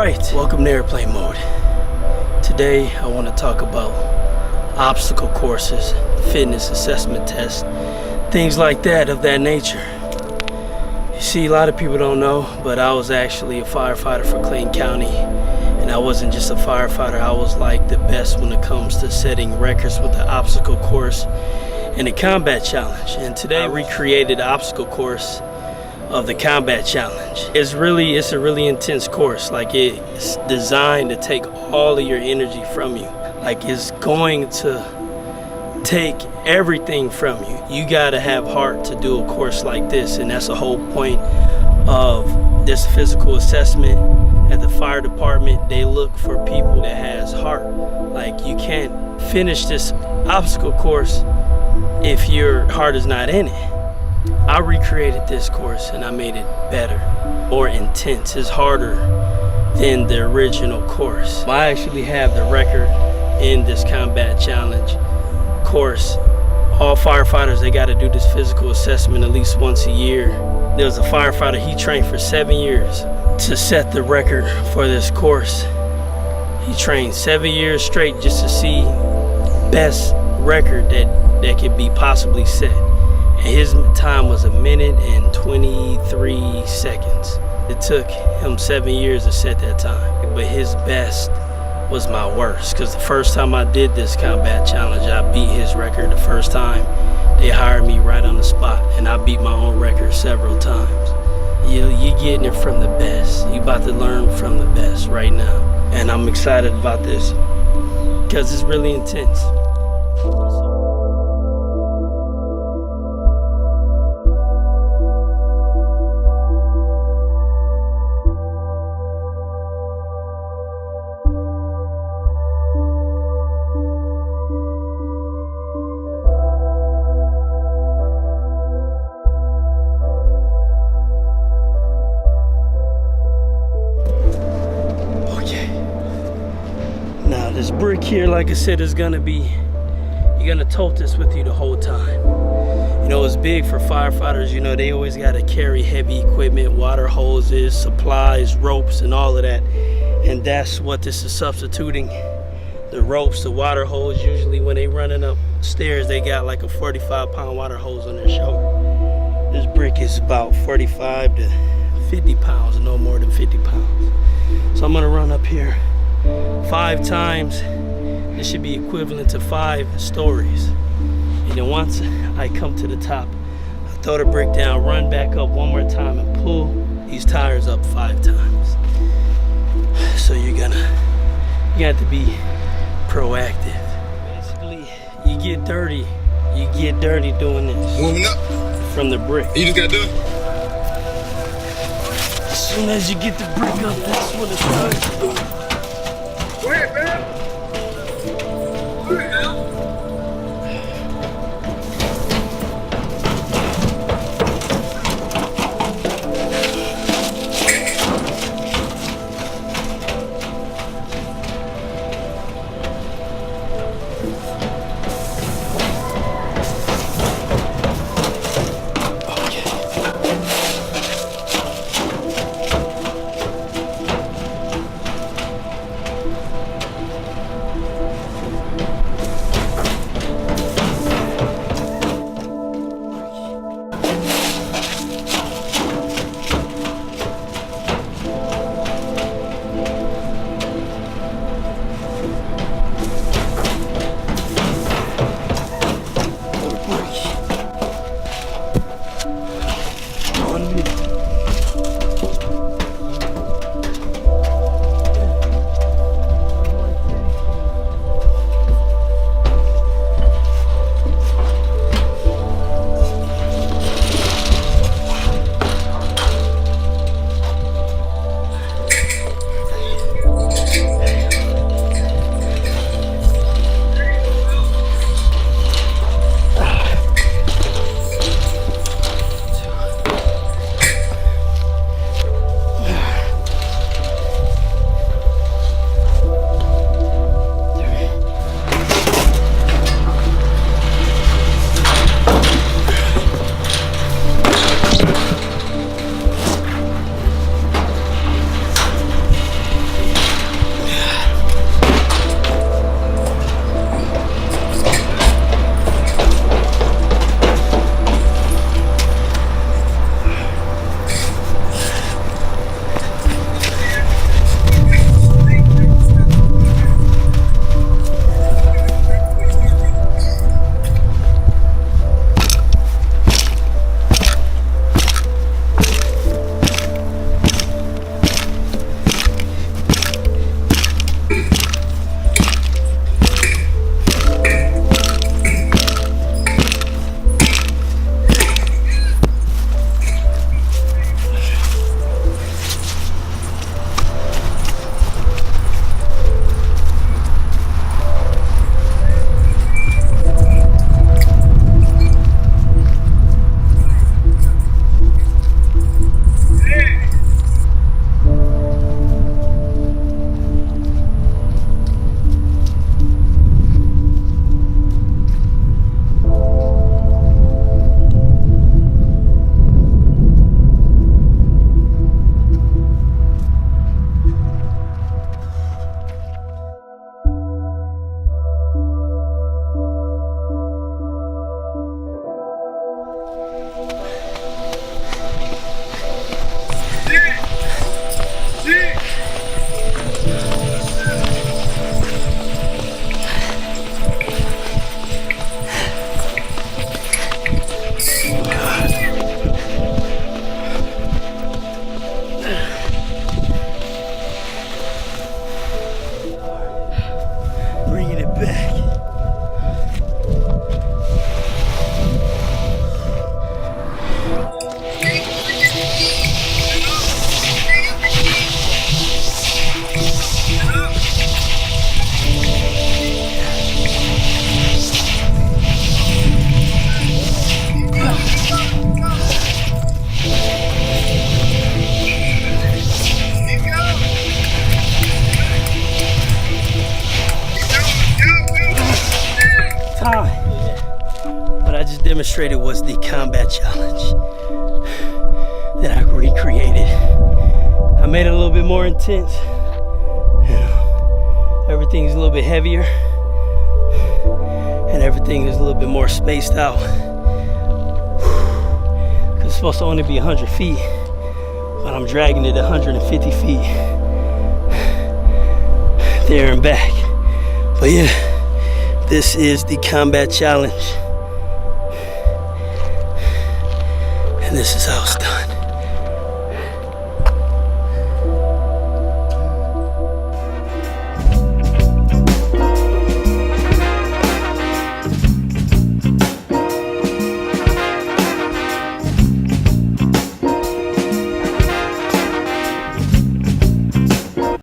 Alright, welcome to airplane mode. Today I want to talk about obstacle courses, fitness assessment tests, things like that of that nature. You see, a lot of people don't know, but I was actually a firefighter for Clayton County. And I wasn't just a firefighter, I was like the best when it comes to setting records with the obstacle course and the Combate challenge. And today I recreated the obstacle course of the Combate challenge. It's a really intense course. Like, it's designed to take all of your energy from you. Like, it's going to take everything from you. You gotta have heart to do a course like this, and that's the whole point of this physical assessment. At the fire department, they look for people that has heart. Like, you can't finish this obstacle course if your heart is not in it. I recreated this course and I made it better, more intense. It's harder than the original course. I actually have the record in this Combate challenge course. All firefighters, they got to do this physical assessment at least once a year. There was a firefighter, he trained for 7 years to set the record for this course. He trained 7 years straight just to see best record that could be possibly set. And his time was 1 minute and 23 seconds. It took him 7 years to set that time. But his best was my worst, because the first time I did this Combate challenge, I beat his record the first time. They hired me right on the spot, and I beat my own record several times. You're getting it from the best. You about to learn from the best right now. And I'm excited about this, because it's really intense. Now this brick here, like I said, is gonna be, you're gonna tote this with you the whole time. You know, it's big for firefighters. You know, they always gotta carry heavy equipment, water hoses, supplies, ropes, and all of that. And that's what this is substituting. The ropes, the water hose. Usually when they running up stairs, they got like a 45-pound water hose on their shoulder. This brick is about 45 to 50 pounds, no more than 50 pounds. So I'm gonna run up here 5 times. This should be equivalent to 5 stories. And then once I come to the top, I throw the brick down, run back up one more time, and pull these tires up 5 times. So you have to be proactive. Basically, you get dirty. You get dirty doing this. Warming up from the brick. You just gotta do it. As soon as you get the brick up, that's when it starts. Go ahead, man. Go ahead, man. demonstrated was the combat challenge that I recreated. I made it a little bit more intense. Everything's a little bit heavier, and everything is a little bit more spaced out. Cause it's supposed to only be 100 feet, but I'm dragging it 150 feet there and back. But yeah, this is the combat challenge, and this is how it's done.